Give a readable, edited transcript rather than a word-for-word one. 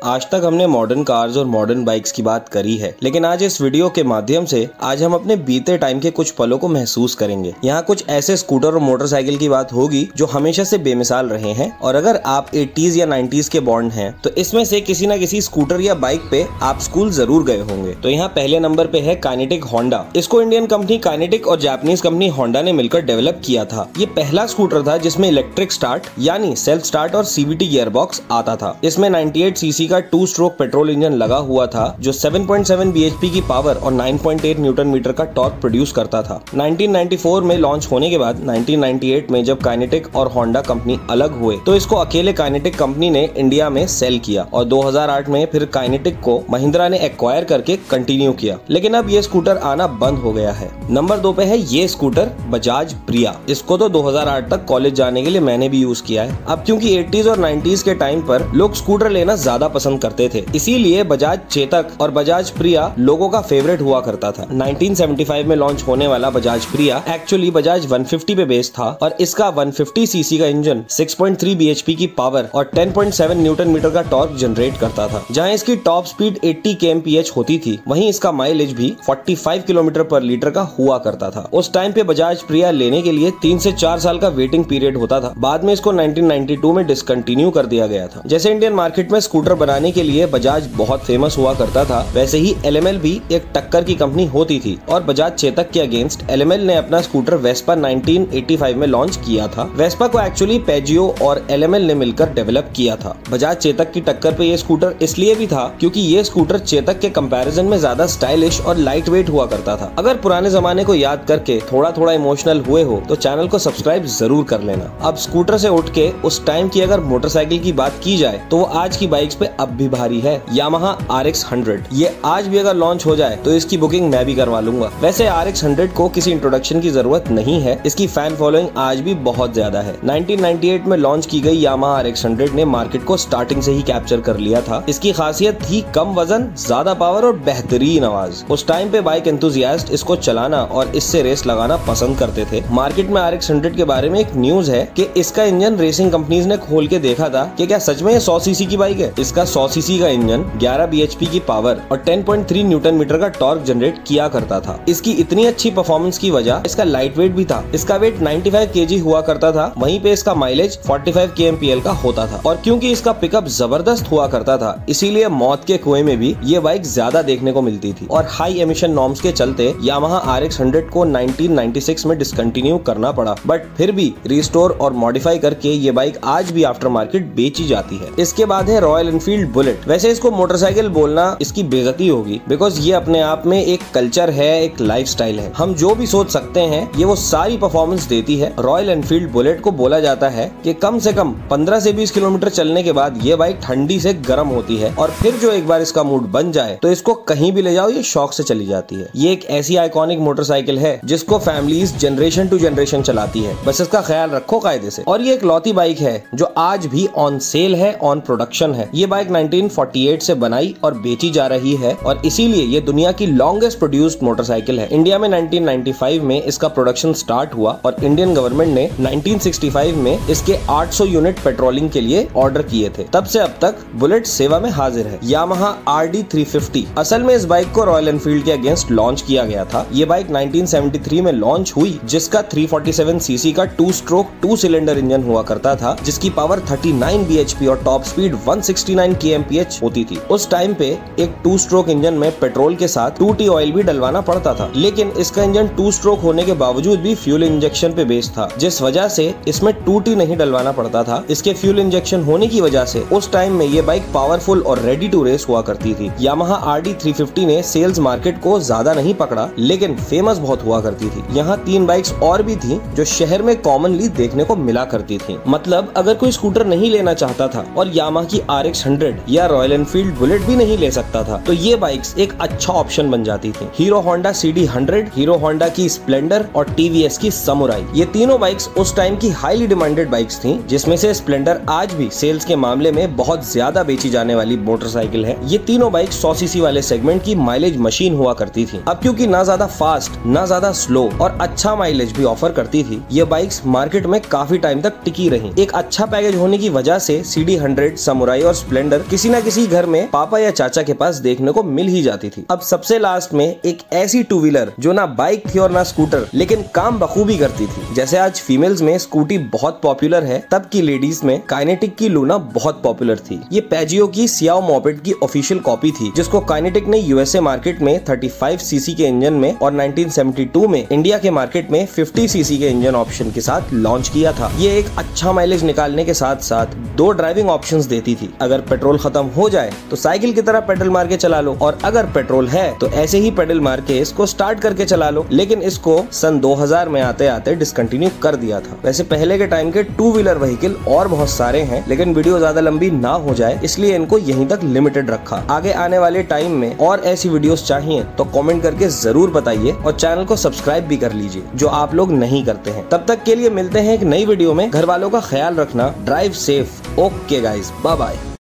आज तक हमने मॉडर्न कार्स और मॉडर्न बाइक्स की बात करी है, लेकिन आज इस वीडियो के माध्यम से आज हम अपने बीते टाइम के कुछ पलों को महसूस करेंगे। यहाँ कुछ ऐसे स्कूटर और मोटरसाइकिल की बात होगी जो हमेशा से बेमिसाल रहे हैं, और अगर आप 80s या 90s के बॉर्न हैं तो इसमें से किसी न किसी स्कूटर या बाइक पे आप स्कूल जरूर गए होंगे। तो यहाँ पहले नंबर पे है काइनेटिक होंडा। इसको इंडियन कंपनी काइनेटिक और जापानीज कंपनी होंडा ने मिलकर डेवलप किया था। ये पहला स्कूटर था जिसमें इलेक्ट्रिक स्टार्ट यानी सेल्फ स्टार्ट और सीवीटी गियरबॉक्स आता था। इसमें 98 सीसी का 2 स्ट्रोक पेट्रोल इंजन लगा हुआ था जो 7.7 bhp की पावर और 9.8 न्यूटन मीटर का टॉर्क प्रोड्यूस करता था। 1994 में लॉन्च होने के बाद 1998 में जब काइनेटिक और होंडा कंपनी अलग हुए तो इसको अकेले काइनेटिक कंपनी ने इंडिया में सेल किया, और 2008 में फिर काइनेटिक को महिंद्रा ने एक्वायर करके कंटिन्यू किया। लेकिन अब ये स्कूटर आना बंद हो गया है। नंबर 2 पे है ये स्कूटर बजाज प्रिया। इसको तो 2008 तक कॉलेज जाने के लिए मैंने भी यूज किया है। अब क्योंकि 80s और 90s के टाइम पर लोग स्कूटर लेना ज्यादा पसंद करते थे, इसीलिए बजाज चेतक और बजाज प्रिया लोगों का फेवरेट हुआ करता था। 1975 में लॉन्च होने वाला बजाज प्रिया एक्चुअली बजाज 150 पे बेस्ड था, और इसका 150 सीसी का इंजन 6.3 bhp की पावर और 10.7 न्यूटन मीटर का टॉर्क जनरेट करता था। जहां इसकी टॉप स्पीड 80 kmph होती थी, वहीं इसका माइलेज भी 45 किलोमीटर पर लीटर का हुआ करता था। उस टाइम पे बजाज प्रिया लेने के लिए 3 से 4 साल का वेटिंग पीरियड होता था। बाद में इसको 1992 में डिसकंटिन्यू कर दिया गया था। जैसे इंडियन मार्केट में स्कूटर बनाने के लिए बजाज बहुत फेमस हुआ करता था, वैसे ही LML भी एक टक्कर की कंपनी होती थी, और बजाज चेतक के अगेंस्ट LML ने अपना स्कूटर वेस्पा 1985 में लॉन्च किया था। वेस्पा को एक्चुअली पेजियो और LML ने मिलकर डेवलप किया था। बजाज चेतक की टक्कर पे ये स्कूटर इसलिए भी था क्योंकि ये स्कूटर चेतक के कंपैरिजन में ज्यादा स्टाइलिश और लाइट वेट हुआ करता था। अगर पुराने जमाने को याद करके थोड़ा थोड़ा इमोशनल हुए हो तो चैनल को सब्सक्राइब जरूर कर लेना। अब स्कूटर से उठ के उस टाइम की अगर मोटरसाइकिल की बात की जाए तो वो आज की बाइक्स पे अब भी भारी है। यामाहा RX 100, ये आज भी अगर लॉन्च हो जाए तो इसकी बुकिंग मैं भी करवा लूंगा। वैसे RX 100 को किसी इंट्रोडक्शन की जरूरत नहीं है, इसकी फैन फॉलोइंग आज भी बहुत ज्यादा है। 1998 में लॉन्च की गई यामाहा RX 100 ने मार्केट को स्टार्टिंग से ही कैप्चर कर लिया था। इसकी खासियत थी कम वजन, ज्यादा पावर और बेहतरीन आवाज। उस टाइम पे बाइक एंथुसियास्ट इसको चलाना और इससे रेस लगाना पसंद करते थे। मार्केट में RX 100 के बारे में एक न्यूज है कि इसका इंजन रेसिंग कंपनीज ने खोल के देखा था कि क्या सच में ये 100 सीसी की बाइक है। इसका 100 सीसी का इंजन 11 bhp की पावर और 10.3 न्यूटन मीटर का टॉर्क जनरेट किया करता था। इसकी इतनी अच्छी परफॉर्मेंस की वजह इसका लाइट वेट भी था। इसका वेट 95 kg हुआ करता था, वहीं पे इसका माइलेज 45 kmpl का होता था। और क्योंकि इसका पिकअप जबरदस्त हुआ करता था, इसीलिए मौत के कुएं में भी ये बाइक ज्यादा देखने को मिलती थी। और हाई एमिशन नॉर्म्स के चलते यामाहा RX 100 को 1996 में डिसकंटिन्यू करना पड़ा, बट फिर भी रिस्टोर और मॉडिफाई करके ये बाइक आज भी आफ्टर मार्केट बेची जाती है। इसके बाद है रॉयल एनफील्ड बुलेट। वैसे इसको मोटरसाइकिल बोलना इसकी बेइज्जती होगी, बिकॉज ये अपने आप में एक कल्चर है, एक लाइफस्टाइल है। हम जो भी सोच सकते हैं ये वो सारी परफॉर्मेंस देती है। रॉयल एनफील्ड बुलेट को बोला जाता है कि कम से कम 15 से 20 किलोमीटर चलने के बाद ये बाइक ठंडी से गर्म होती है, और फिर जो एक बार इसका मूड बन जाए तो इसको कहीं भी ले जाओ ये शौक से चली जाती है। ये एक ऐसी आइकॉनिक मोटरसाइकिल है जिसको फैमिलीज जनरेशन टू जनरेशन चलाती है, बस इसका ख्याल रखो कायदे से। और ये एक लौती बाइक है जो आज भी ऑन सेल है, ऑन प्रोडक्शन है। ये बाइक 1948 से बनाई और बेची जा रही है, और इसीलिए ये दुनिया की लॉन्गेस्ट प्रोड्यूस्ड मोटरसाइकिल है। इंडिया में 1995 में इसका प्रोडक्शन स्टार्ट हुआ, और इंडियन गवर्नमेंट ने 1965 में इसके 800 यूनिट पेट्रोलिंग के लिए ऑर्डर किए थे। तब से अब तक बुलेट सेवा में हाजिर है। यामाहा RD 350, असल में इस बाइक को रॉयल एनफील्ड के अगेंस्ट लॉन्च किया गया था। ये बाइक 1973 में लॉन्च हुई, जिसका 347 सीसी का 2 स्ट्रोक 2 सिलेंडर इंजन हुआ करता था, जिसकी पावर 39 bhp और टॉप स्पीड 169 kmph होती थी। उस टाइम पे एक 2 स्ट्रोक इंजन में पेट्रोल के साथ 2T ऑयल भी डलवाना पड़ता था, लेकिन इसका इंजन 2 स्ट्रोक होने के बावजूद भी फ्यूल इंजेक्शन पे बेस्ड था, जिस वजह से इसमें 2T नहीं डलवाना पड़ता था। इसके फ्यूल इंजेक्शन होने की वजह से उस टाइम में ये बाइक पावरफुल और रेडी टू रेस हुआ करती थी। यामाहा RD 350 ने सेल्स मार्केट को ज्यादा नहीं पकड़ा, लेकिन फेमस बहुत हुआ करती थी। यहाँ 3 बाइक्स और भी थी जो शहर में कॉमनली देखने को मिला करती थी। मतलब अगर कोई स्कूटर नहीं लेना चाहता था और यामाहा की RX 100 या रॉयल एनफील्ड बुलेट भी नहीं ले सकता था, तो ये बाइक्स एक अच्छा ऑप्शन बन जाती थी। Hero Honda CD 100, hero Honda की स्प्लेंडर और TVS की समुराई, ये तीनों बाइक्स उस टाइम की हाईली डिमांडेड बाइक्स थी, जिसमें से स्प्लेंडर आज भी सेल्स के मामले में बहुत ज्यादा बेची जाने वाली मोटरसाइकिल है। ये तीनों बाइक 100 सीसी वाले सेगमेंट की माइलेज मशीन हुआ करती थी। अब क्योंकि ना ज्यादा फास्ट ना ज्यादा स्लो और अच्छा माइलेज भी ऑफर करती थी, ये बाइक्स मार्केट में काफी टाइम तक टिकी रही। एक अच्छा पैकेज होने की वजह से CD 100, समुराई और स्प्लेंडर स्प्लेंडर किसी ना किसी घर में पापा या चाचा के पास देखने को मिल ही जाती थी। अब सबसे लास्ट में एक ऐसी टू व्हीलर जो ना बाइक थी और ना स्कूटर, लेकिन काम बखूबी करती थी। जैसे आज फीमेल्स में स्कूटी बहुत पॉपुलर है, तब की लेडीज में काइनेटिक की लूना बहुत पॉपुलर थी। ये पेजियो की सियाओ मोपेड की ऑफिशियल कॉपी थी, जिसको काइनेटिक ने यूएसए मार्केट में 35 सीसी के इंजन में और 1972 में इंडिया के मार्केट में 50 सीसी के इंजन ऑप्शन के साथ लॉन्च किया था। ये एक अच्छा माइलेज निकालने के साथ साथ 2 ड्राइविंग ऑप्शंस देती थी। अगर पेट्रोल खत्म हो जाए तो साइकिल की तरह पेडल मार के चला लो, और अगर पेट्रोल है तो ऐसे ही पेडल मार के इसको स्टार्ट करके चला लो। लेकिन इसको सन 2000 में आते आते डिसकंटिन्यू कर दिया था। वैसे पहले के टाइम के टू व्हीलर व्हीकल और बहुत सारे हैं, लेकिन वीडियो ज्यादा लंबी ना हो जाए इसलिए इनको यहीं तक लिमिटेड रखा। आगे आने वाले टाइम में और ऐसी वीडियोस चाहिए तो कमेंट करके जरूर बताइए, और चैनल को सब्सक्राइब भी कर लीजिए जो आप लोग नहीं करते हैं। तब तक के लिए मिलते हैं एक नई वीडियो में। घर वालों का ख्याल रखना, drive safe. Okay guys, bye bye.